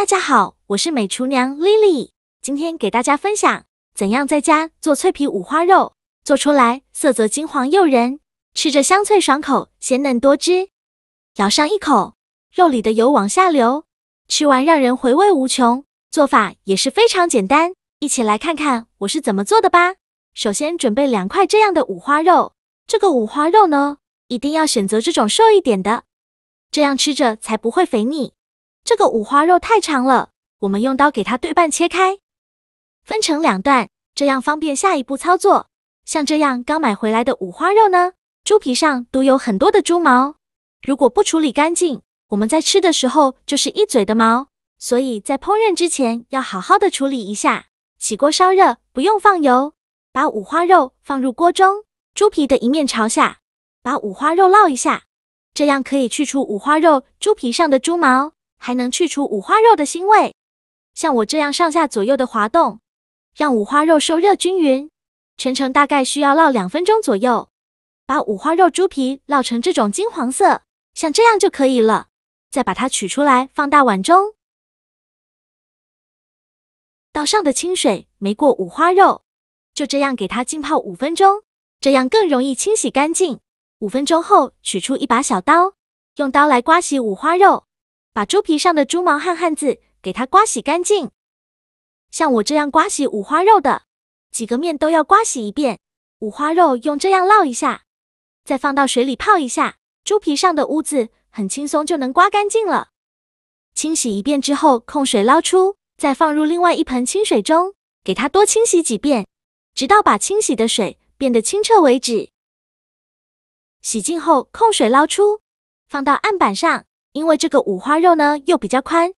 大家好，我是美厨娘 Lily， 今天给大家分享怎样在家做脆皮五花肉，做出来色泽金黄诱人，吃着香脆爽口，鲜嫩多汁。咬上一口，肉里的油往下流，吃完让人回味无穷。做法也是非常简单，一起来看看我是怎么做的吧。首先准备2块这样的五花肉，这个五花肉呢，一定要选择这种瘦一点的，这样吃着才不会肥腻。这个五花肉太长了，我们用刀给它对半切开，分成2段，这样方便下一步操作。像这样刚买回来的五花肉呢，猪皮上都有很多的猪毛，如果不处理干净，我们在吃的时候就是一嘴的毛，所以在烹饪之前要好好的处理一下。起锅烧热，不用放油，把五花肉放入锅中，猪皮的一面朝下，把五花肉烙一下，这样可以去除五花肉猪皮上的猪毛，还能去除五花肉的腥味。像我这样上下左右的滑动，让五花肉受热均匀，全程大概需要烙2分钟左右。把五花肉猪皮烙成这种金黄色，像这样就可以了。再把它取出来放大碗中，倒上的清水没过五花肉，就这样给它浸泡5分钟，这样更容易清洗干净。5分钟后取出一把小刀，用刀来刮洗五花肉，把猪皮上的猪毛和汗渍给它刮洗干净。像我这样刮洗五花肉的，几个面都要刮洗一遍。五花肉用这样烙一下，再放到水里泡一下，猪皮上的污渍很轻松就能刮干净了。清洗一遍之后，控水捞出，再放入另外一盆清水中，给它多清洗几遍，直到把清洗的水变得清澈为止。洗净后控水捞出，放到案板上，因为这个五花肉呢又比较宽，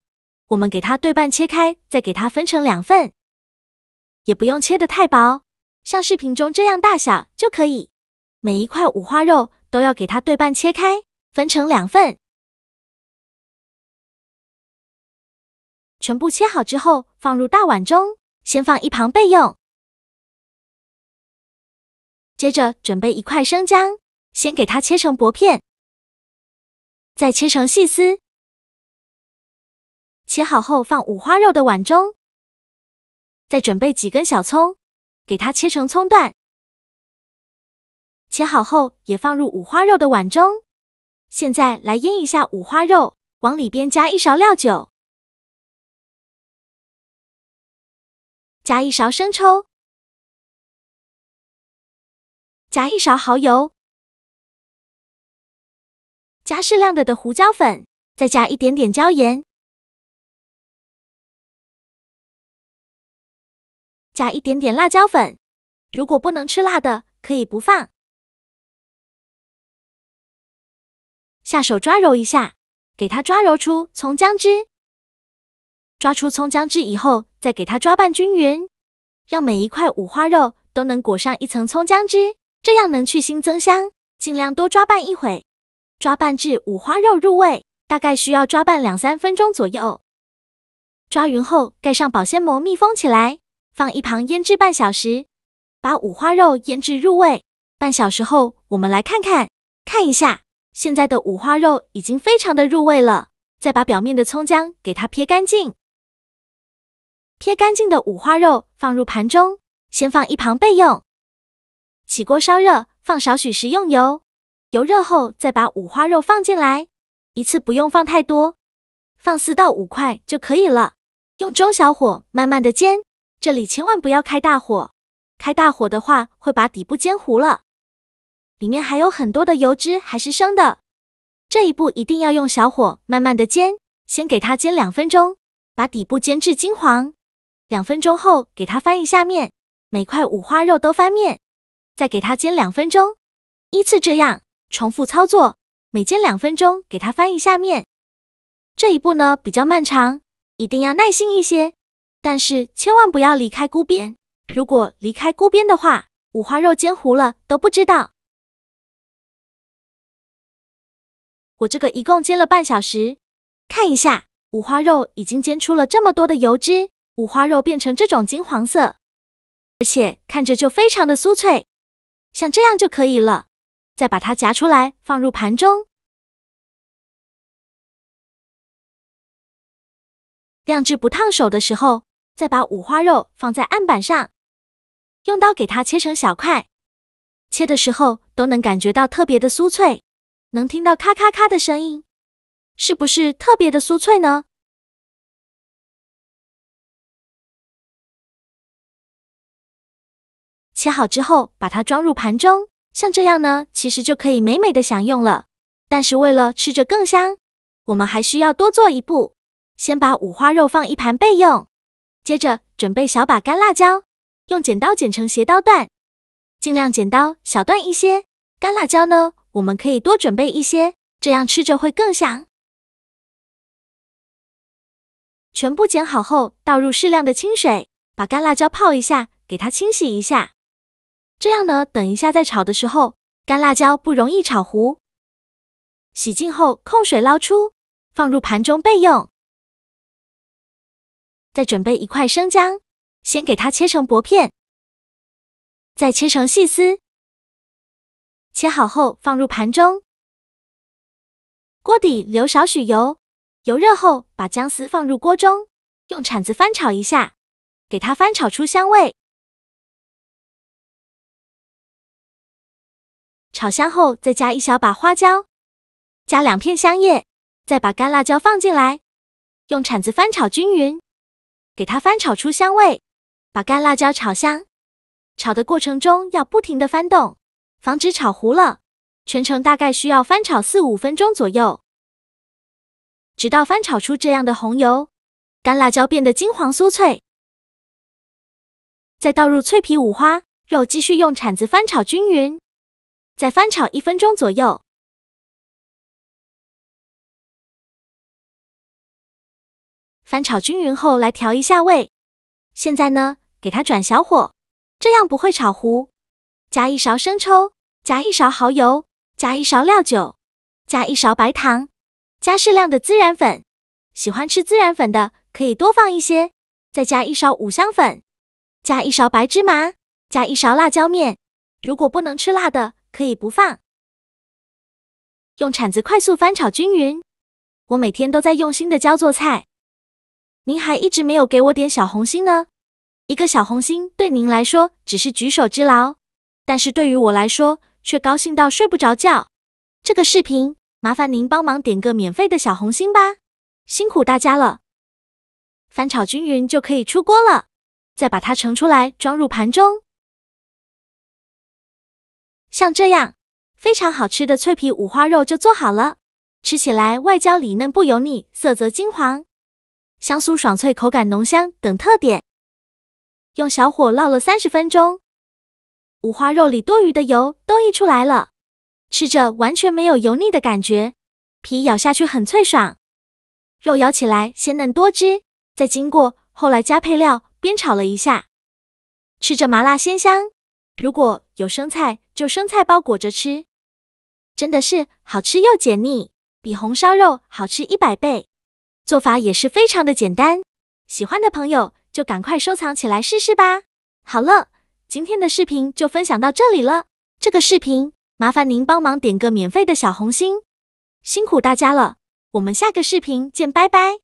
我们给它对半切开，再给它分成2份，也不用切得太薄，像视频中这样大小就可以。每一块五花肉都要给它对半切开，分成2份。全部切好之后放入大碗中，先放一旁备用。接着准备1块生姜，先给它切成薄片，再切成细丝。切好后放五花肉的碗中，再准备几根小葱，给它切成葱段。切好后也放入五花肉的碗中。现在来腌一下五花肉，往里边加1勺料酒，加1勺生抽，加1勺蚝油，加适量的胡椒粉，再加一点点椒盐，加一点点辣椒粉，如果不能吃辣的，可以不放。下手抓揉一下，给它抓揉出葱姜汁。抓出葱姜汁以后，再给它抓拌均匀，让每一块五花肉都能裹上一层葱姜汁，这样能去腥增香。尽量多抓拌一会，抓拌至五花肉入味，大概需要抓拌2-3分钟左右。抓匀后盖上保鲜膜密封起来，放一旁腌制半小时，把五花肉腌制入味。半小时后我们来看一下，现在的五花肉已经非常的入味了。再把表面的葱姜给它撇干净。撇干净的五花肉放入盘中，先放一旁备用。起锅烧热，放少许食用油，油热后再把五花肉放进来，一次不用放太多，放4到5块就可以了。用中小火慢慢的煎，这里千万不要开大火，开大火的话会把底部煎糊了，里面还有很多的油脂还是生的。这一步一定要用小火慢慢的煎，先给它煎2分钟，把底部煎至金黄。2分钟后给它翻一下面，每块五花肉都翻面，再给它煎2分钟，依次这样重复操作，每煎2分钟给它翻一下面。这一步呢比较漫长，一定要耐心一些，但是千万不要离开锅边，如果离开锅边的话，五花肉煎糊了都不知道。我这个一共煎了半小时，看一下五花肉已经煎出了这么多的油脂，五花肉变成这种金黄色，而且看着就非常的酥脆，像这样就可以了。再把它夹出来放入盘中，晾至不烫手的时候，再把五花肉放在案板上，用刀给它切成小块。切的时候都能感觉到特别的酥脆，能听到咔咔咔的声音，是不是特别的酥脆呢？切好之后，把它装入盘中，像这样呢，其实就可以美美的享用了。但是为了吃着更香，我们还需要多做一步，先把五花肉放一盘备用，接着准备小把干辣椒，用剪刀剪成斜刀段，尽量剪刀小段一些。干辣椒呢，我们可以多准备一些，这样吃着会更香。全部剪好后，倒入适量的清水，把干辣椒泡一下，给它清洗一下。这样呢，等一下在炒的时候，干辣椒不容易炒糊。洗净后控水捞出，放入盘中备用。再准备一块生姜，先给它切成薄片，再切成细丝。切好后放入盘中，锅底留少许油，油热后把姜丝放入锅中，用铲子翻炒一下，给它翻炒出香味。炒香后再加一小把花椒，加2片香叶，再把干辣椒放进来，用铲子翻炒均匀，给它翻炒出香味，把干辣椒炒香。炒的过程中要不停的翻动，防止炒糊了。全程大概需要翻炒4-5分钟左右，直到翻炒出这样的红油，干辣椒变得金黄酥脆。再倒入脆皮五花肉，继续用铲子翻炒均匀，再翻炒1分钟左右。翻炒均匀后来调一下味，现在呢，给它转小火，这样不会炒糊。加1勺生抽，加1勺蚝油，加1勺料酒，加1勺白糖，加适量的孜然粉。喜欢吃孜然粉的可以多放一些，再加1勺五香粉，加1勺白芝麻，加1勺辣椒面。如果不能吃辣的，可以不放。用铲子快速翻炒均匀。我每天都在用心的教做菜，您还一直没有给我点小红心呢。一个小红心对您来说只是举手之劳，但是对于我来说却高兴到睡不着觉。这个视频麻烦您帮忙点个免费的小红心吧，辛苦大家了。翻炒均匀就可以出锅了，再把它盛出来装入盘中。像这样非常好吃的脆皮五花肉就做好了，吃起来外焦里嫩不油腻，色泽金黄，香酥爽脆，口感浓香等特点。用小火烙了30分钟，五花肉里多余的油都溢出来了，吃着完全没有油腻的感觉，皮咬下去很脆爽，肉咬起来鲜嫩多汁。再经过后来加配料煸炒了一下，吃着麻辣鲜香。如果有生菜就生菜包裹着吃，真的是好吃又解腻，比红烧肉好吃100倍。做法也是非常的简单，喜欢的朋友就赶快收藏起来试试吧。好了，今天的视频就分享到这里了。这个视频麻烦您帮忙点个免费的小红心，辛苦大家了。我们下个视频见，拜拜。